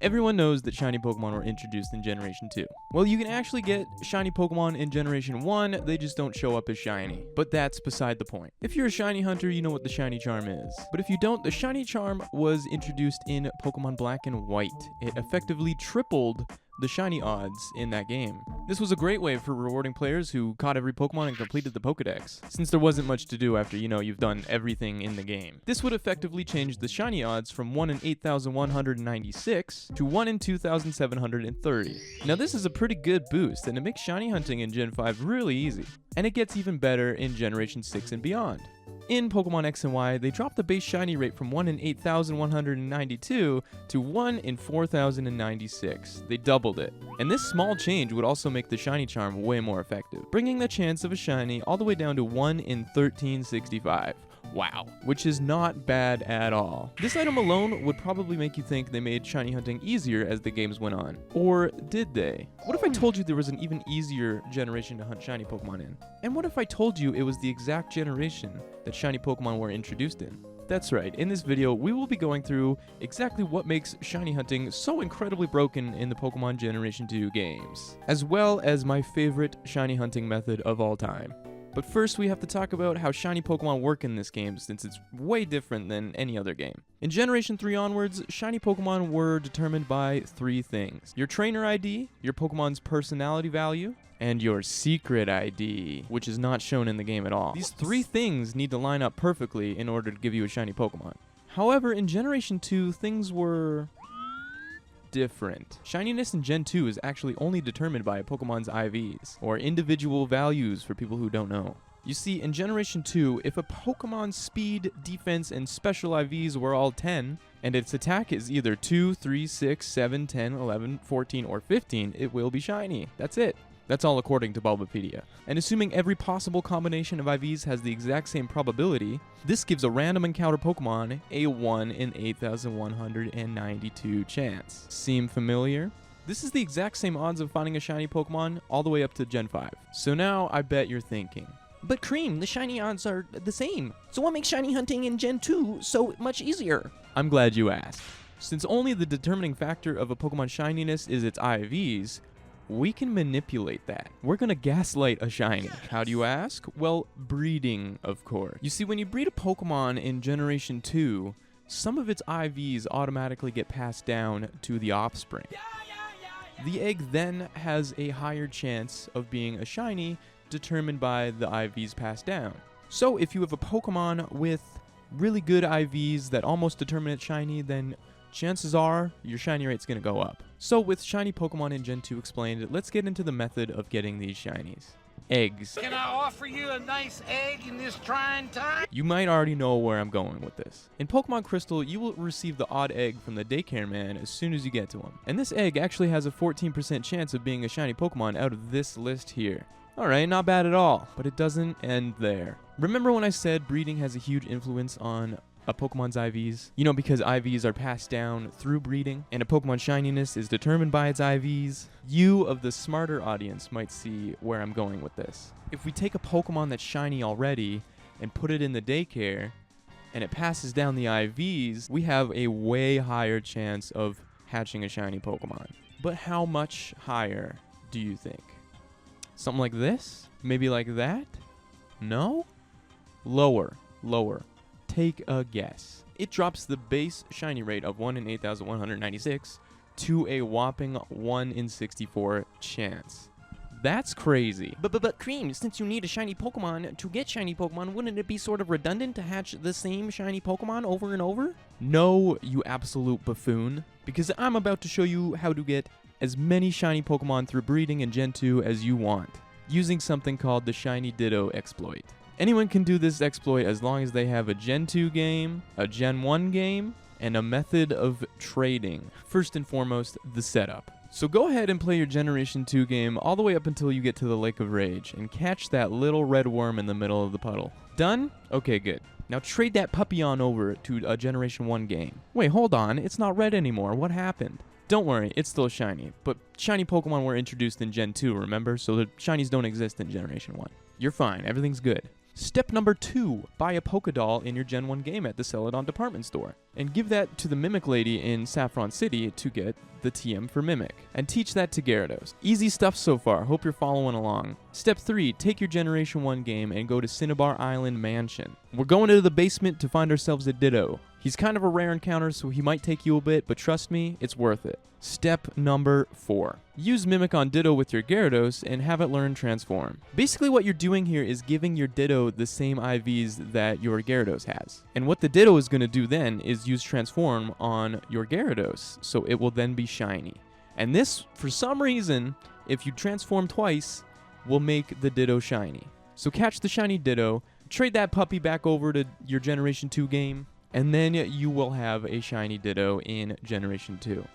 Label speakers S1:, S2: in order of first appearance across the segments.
S1: Everyone knows that shiny Pokemon were introduced in Generation 2. Well, you can actually get shiny Pokemon in Generation 1, they just don't show up as shiny. But that's beside the point. If you're a shiny hunter, you know what the shiny charm is. But if you don't, the shiny charm was introduced in Pokemon Black and White. It effectively tripled the shiny odds in that game. This was a great way for rewarding players who caught every Pokemon and completed the Pokedex, since there wasn't much to do after, you've done everything in the game. This would effectively change the shiny odds from 1 in 8,196 to 1 in 2,730. Now this is a pretty good boost, and it makes shiny hunting in Gen 5 really easy. And it gets even better in Generation 6 and beyond. In Pokemon X and Y, they dropped the base shiny rate from 1 in 8,192 to 1 in 4,096. They doubled it. And this small change would also make the shiny charm way more effective, bringing the chance of a shiny all the way down to 1 in 1365. Wow, which is not bad at all. This item alone would probably make you think they made shiny hunting easier as the games went on. Or did they? What if I told you there was an even easier generation to hunt shiny Pokemon in? And what if I told you it was the exact generation that shiny Pokemon were introduced in? That's right, in this video, we will be going through exactly what makes shiny hunting so incredibly broken in the Pokemon Generation 2 games, as well as my favorite shiny hunting method of all time. But first, we have to talk about how shiny Pokemon work in this game, since it's way different than any other game. In Generation 3 onwards, shiny Pokemon were determined by 3 things: your trainer ID, your Pokemon's personality value, and your secret ID, which is not shown in the game at all. These 3 things need to line up perfectly in order to give you a shiny Pokemon. However, in Generation 2, things were different. Shininess in Gen 2 is actually only determined by a Pokemon's IVs, or individual values for people who don't know. You see, in Generation 2, if a Pokemon's speed, defense, and special IVs were all 10, and its attack is either 2, 3, 6, 7, 10, 11, 14, or 15, it will be shiny. That's it. That's all according to Bulbapedia. And assuming every possible combination of IVs has the exact same probability, this gives a random encounter Pokemon a 1 in 8,192 chance. Seem familiar? This is the exact same odds of finding a shiny Pokemon all the way up to Gen 5. So now I bet you're thinking,
S2: but Cream, the shiny odds are the same. So what makes shiny hunting in Gen 2 so much easier?
S1: I'm glad you asked. Since only the determining factor of a Pokemon's shininess is its IVs, we can manipulate that. We're gonna gaslight a shiny. How do you ask? Well, breeding, of course. You see, when you breed a Pokemon in Generation 2, some of its IVs automatically get passed down to the offspring. The egg then has a higher chance of being a shiny, determined by the IVs passed down. So if you have a Pokemon with really good IVs that almost determine it shiny, then chances are your shiny rate's gonna go up. So with shiny Pokemon in Gen 2 explained, let's get into the method of getting these shinies. Eggs.
S3: Can I offer you a nice egg in this trying time?
S1: You might already know where I'm going with this. In Pokemon Crystal, you will receive the odd egg from the daycare man as soon as you get to him. And this egg actually has a 14% chance of being a shiny Pokemon out of this list here. Alright, not bad at all, but it doesn't end there. Remember when I said breeding has a huge influence on a Pokemon's IVs? Because IVs are passed down through breeding, and a Pokemon's shininess is determined by its IVs. You of the smarter audience might see where I'm going with this. If we take a Pokemon that's shiny already and put it in the daycare, and it passes down the IVs, we have a way higher chance of hatching a shiny Pokemon. But how much higher do you think? Something like this? Maybe like that? No? Lower. Take a guess. It drops the base shiny rate of 1 in 8,196 to a whopping 1 in 64 chance. That's crazy.
S2: But Cream, since you need a shiny Pokemon to get shiny Pokemon, wouldn't it be sort of redundant to hatch the same shiny Pokemon over and over?
S1: No, you absolute buffoon. Because I'm about to show you how to get as many shiny Pokemon through breeding in Gen 2 as you want, using something called the shiny ditto exploit. Anyone can do this exploit as long as they have a Gen 2 game, a Gen 1 game, and a method of trading. First and foremost, the setup. So go ahead and play your Generation 2 game all the way up until you get to the Lake of Rage and catch that little red worm in the middle of the puddle. Done? Okay, good. Now trade that puppy on over to a Generation 1 game. Wait, hold on, it's not red anymore. What happened? Don't worry, it's still shiny, but shiny Pokemon were introduced in Gen 2, remember? So the shinies don't exist in Generation 1. You're fine, everything's good. Step number 2, buy a Pokédoll in your Gen 1 game at the Celadon department store. And give that to the Mimic Lady in Saffron City to get the TM for Mimic. And teach that to Gyarados. Easy stuff so far, hope you're following along. Step 3, take your Generation 1 game and go to Cinnabar Island Mansion. We're going into the basement to find ourselves a Ditto. He's kind of a rare encounter, so he might take you a bit, but trust me, it's worth it. Step number 4. Use Mimic on Ditto with your Gyarados and have it learn Transform. Basically what you're doing here is giving your Ditto the same IVs that your Gyarados has. And what the Ditto is going to do then is use Transform on your Gyarados, so it will then be shiny. And this, for some reason, if you transform twice, will make the Ditto shiny. So catch the shiny Ditto, trade that puppy back over to your Generation 2 game, and then you will have a shiny Ditto in Generation 2.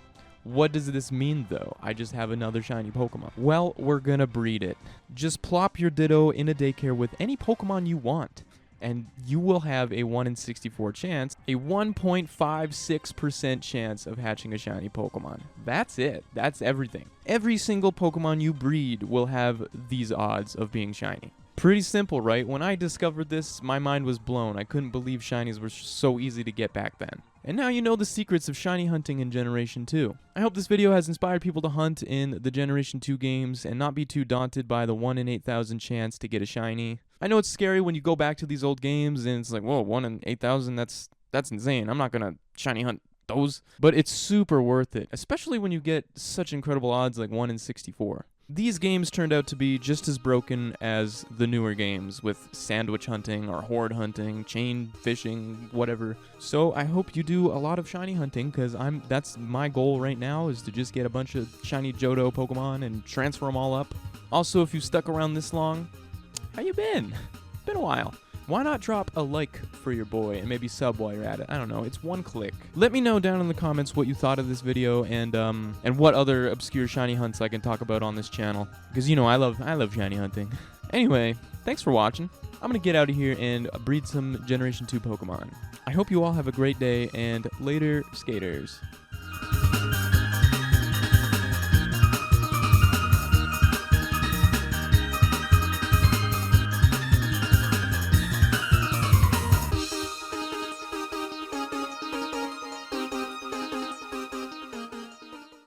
S1: What does this mean, though? I just have another shiny Pokemon. Well, we're gonna breed it. Just plop your Ditto in a daycare with any Pokemon you want, and you will have a 1 in 64 chance, a 1.56% chance of hatching a shiny Pokemon. That's it. That's everything. Every single Pokemon you breed will have these odds of being shiny. Pretty simple, right? When I discovered this, my mind was blown. I couldn't believe shinies were so easy to get back then. And now you know the secrets of shiny hunting in Generation 2. I hope this video has inspired people to hunt in the Generation 2 games and not be too daunted by the 1 in 8,000 chance to get a shiny. I know it's scary when you go back to these old games and it's like, whoa, 1 in 8,000, that's insane. I'm not gonna shiny hunt those. But it's super worth it, especially when you get such incredible odds like 1 in 64. These games turned out to be just as broken as the newer games with sandwich hunting or horde hunting, chain fishing, whatever. So I hope you do a lot of shiny hunting because that's my goal right now is to just get a bunch of shiny Johto Pokemon and transfer them all up. Also, if you stuck around this long, how you been? Been a while. Why not drop a like for your boy and maybe sub while you're at it? I don't know, it's one click. Let me know down in the comments what you thought of this video and what other obscure shiny hunts I can talk about on this channel. Because you know I love shiny hunting. Anyway, thanks for watching. I'm gonna get out of here and breed some Generation 2 Pokemon. I hope you all have a great day and later, skaters.